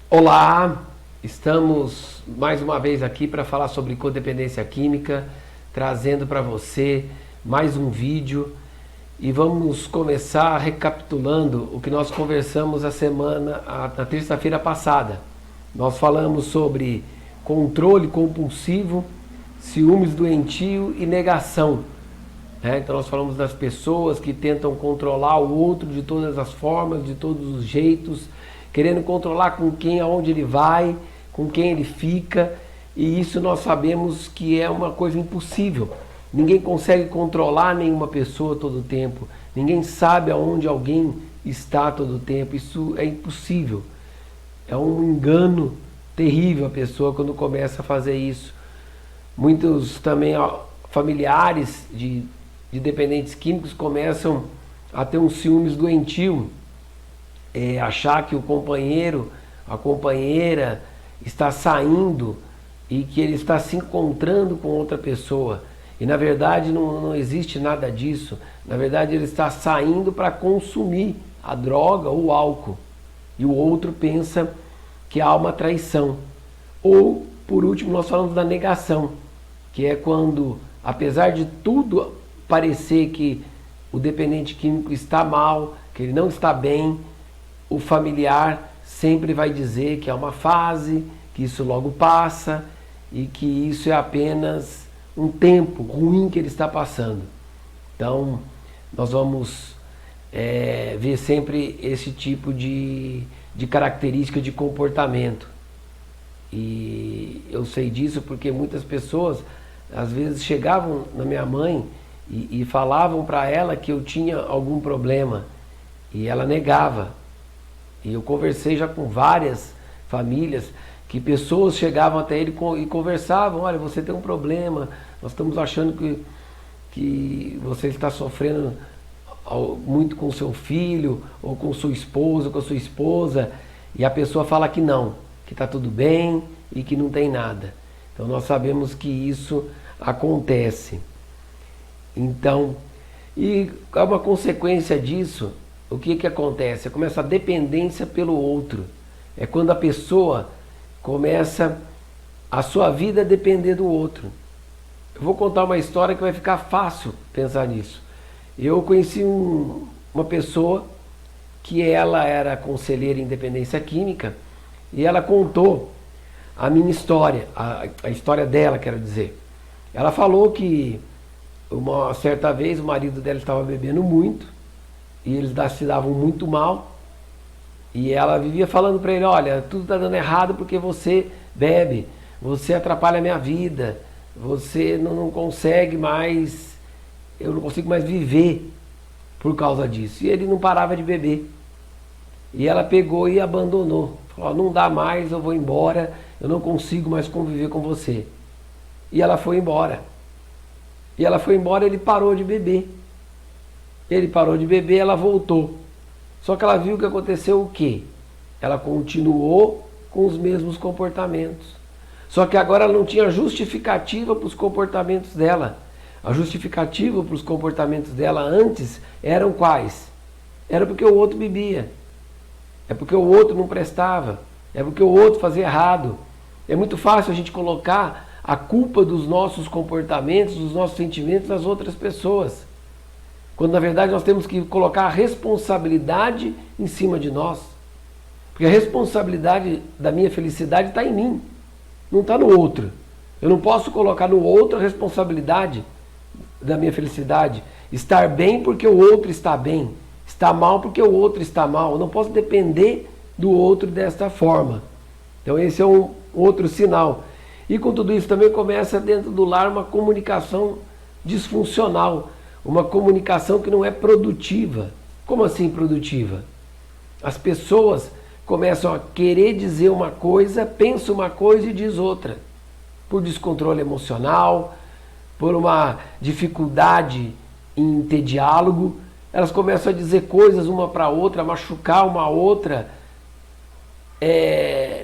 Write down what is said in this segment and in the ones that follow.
Olá, estamos mais uma vez aqui para falar sobre codependência química, trazendo para você mais um vídeo e vamos começar recapitulando o que nós conversamos na terça-feira passada. Nós falamos sobre controle compulsivo, ciúmes doentio e negação. Então nós falamos das pessoas que tentam controlar o outro de todas as formas, de todos os jeitos, querendo controlar com quem, aonde ele vai, com quem ele fica, e isso nós sabemos que é uma coisa impossível. Ninguém consegue controlar nenhuma pessoa todo o tempo, ninguém sabe aonde alguém está todo o tempo, isso é impossível. É um engano terrível a pessoa quando começa a fazer isso. Muitos também familiares de dependentes químicos começam a ter um ciúmes doentio, achar que o companheiro, a companheira está saindo e que ele está se encontrando com outra pessoa. E na verdade não existe nada disso. Na verdade ele está saindo para consumir a droga ou o álcool. E o outro pensa que há uma traição. Ou, por último, nós falamos da negação, que é quando, apesar de tudo parecer que o dependente químico está mal, que ele não está bem, o familiar sempre vai dizer que é uma fase, que isso logo passa e que isso é apenas um tempo ruim que ele está passando. Então, nós vamos ver sempre esse tipo de característica de comportamento. E eu sei disso porque muitas pessoas, às vezes, chegavam na minha mãe e falavam para ela que eu tinha algum problema e ela negava. E eu conversei já com várias famílias que pessoas chegavam até ele e conversavam: olha, você tem um problema, nós estamos achando que você está sofrendo muito com seu filho, ou com sua esposa, ou com a sua esposa, e a pessoa fala que não, que está tudo bem e que não tem nada. Então nós sabemos que isso acontece. Então, e é uma consequência disso. O que acontece? Começa a dependência pelo outro. É quando a pessoa começa a sua vida a depender do outro. Eu vou contar uma história que vai ficar fácil pensar nisso. Eu conheci uma pessoa que ela era conselheira em dependência química e ela contou a minha história, a história dela, quero dizer. Ela falou que uma certa vez o marido dela estava bebendo muito e eles se davam muito mal, e ela vivia falando para ele: olha, tudo está dando errado porque você bebe, você atrapalha a minha vida, você não consegue mais, eu não consigo mais viver por causa disso. E ele não parava de beber. E ela pegou e abandonou, falou: não dá mais, eu vou embora, eu não consigo mais conviver com você. E ela foi embora. E ela foi embora, ele parou de beber. Ele parou de beber, ela voltou. Só que ela viu que aconteceu o quê? Ela continuou com os mesmos comportamentos. Só que agora ela não tinha justificativa para os comportamentos dela. A justificativa para os comportamentos dela antes eram quais? Era porque o outro bebia. É porque o outro não prestava. É porque o outro fazia errado. É muito fácil a gente colocar a culpa dos nossos comportamentos, dos nossos sentimentos nas outras pessoas. Quando na verdade nós temos que colocar a responsabilidade em cima de nós. Porque a responsabilidade da minha felicidade está em mim, não está no outro. Eu não posso colocar no outro a responsabilidade da minha felicidade. Estar bem porque o outro está bem. Estar mal porque o outro está mal. Eu não posso depender do outro desta forma. Então esse é um outro sinal. E com tudo isso também começa dentro do lar uma comunicação disfuncional. Uma comunicação que não é produtiva. Como assim produtiva? As pessoas começam a querer dizer uma coisa, pensa uma coisa e diz outra. Por descontrole emocional, por uma dificuldade em ter diálogo, elas começam a dizer coisas uma para outra, a machucar uma outra,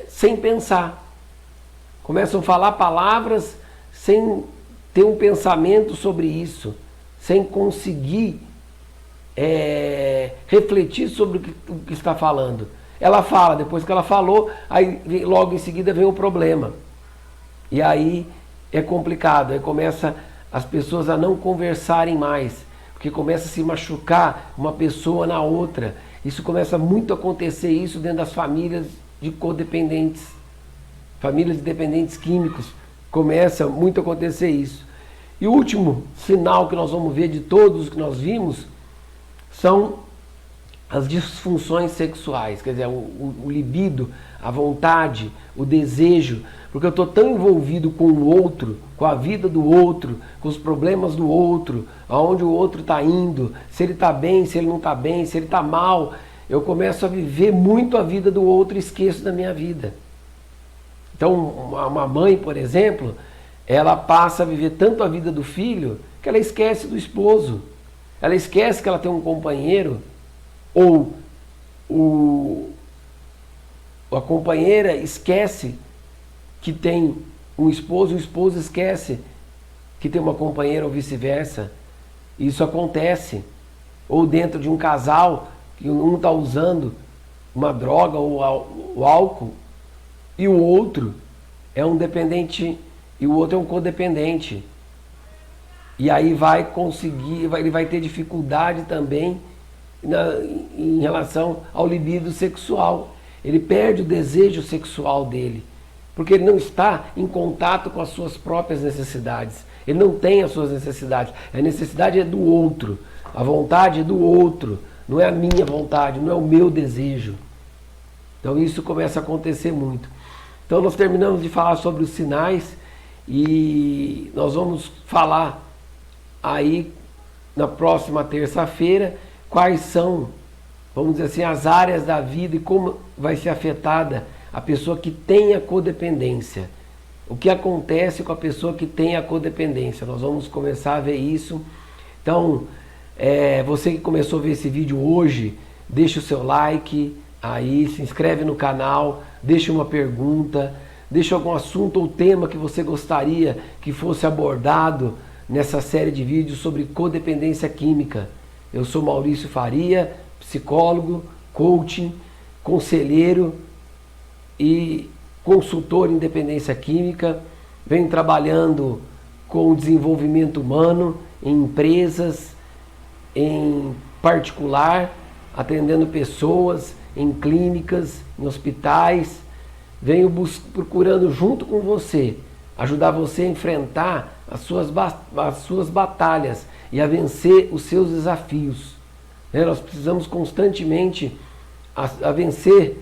sem pensar. Começam a falar palavras sem ter um pensamento sobre isso, sem conseguir refletir sobre o que está falando. ela fala, depois que ela falou, aí logo em seguida vem o problema. E aí é complicado, aí começa as pessoas a não conversarem mais, porque começa a se machucar uma pessoa na outra. Isso começa muito a acontecer isso dentro das famílias de codependentes, famílias de dependentes químicos, começa muito a acontecer isso. E o último sinal que nós vamos ver de todos que nós vimos são as disfunções sexuais, quer dizer, o libido, a vontade, o desejo, porque eu estou tão envolvido com o outro, com a vida do outro, com os problemas do outro, aonde o outro está indo, se ele está bem, se ele não está bem, se ele está mal, eu começo a viver muito a vida do outro e esqueço da minha vida. Então, uma mãe, por exemplo, ela passa a viver tanto a vida do filho que ela esquece do esposo, ela esquece que ela tem um companheiro, ou a companheira esquece que tem um esposo, o esposo esquece que tem uma companheira ou vice-versa. Isso acontece. Ou dentro de um casal, que um está usando uma droga ou o álcool e o outro é um dependente e o outro é um codependente. E aí vai conseguir, ele vai ter dificuldade também em relação ao libido sexual. Ele perde o desejo sexual dele, porque ele não está em contato com as suas próprias necessidades. Ele não tem as suas necessidades. A necessidade é do outro, a vontade é do outro, não é a minha vontade, não é o meu desejo. Então isso começa a acontecer muito. Então nós terminamos de falar sobre os sinais e nós vamos falar aí na próxima terça-feira quais são, vamos dizer assim, as áreas da vida e como vai ser afetada a pessoa que tem a codependência. O que acontece com a pessoa que tem a codependência? Nós vamos começar a ver isso. Então, você que começou a ver esse vídeo hoje, deixa o seu like aí, se inscreve no canal, deixa uma pergunta, deixa algum assunto ou tema que você gostaria que fosse abordado nessa série de vídeos sobre codependência química. Eu sou Maurício Faria, psicólogo, coaching, conselheiro e consultor em dependência química. Venho trabalhando com o desenvolvimento humano em empresas, em particular, atendendo pessoas, em clínicas, em hospitais. Venho procurando junto com você, ajudar você a enfrentar as suas batalhas e a vencer os seus desafios. Nós precisamos constantemente a vencer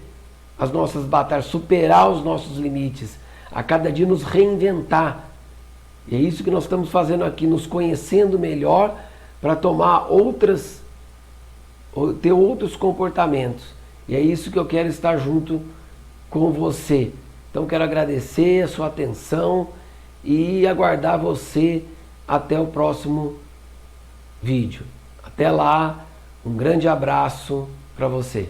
as nossas batalhas, superar os nossos limites, a cada dia nos reinventar. E é isso que nós estamos fazendo aqui, nos conhecendo melhor para tomar ter outros comportamentos. E é isso que eu quero estar junto com você. Então quero agradecer a sua atenção e aguardar você até o próximo vídeo. Até lá, um grande abraço para você.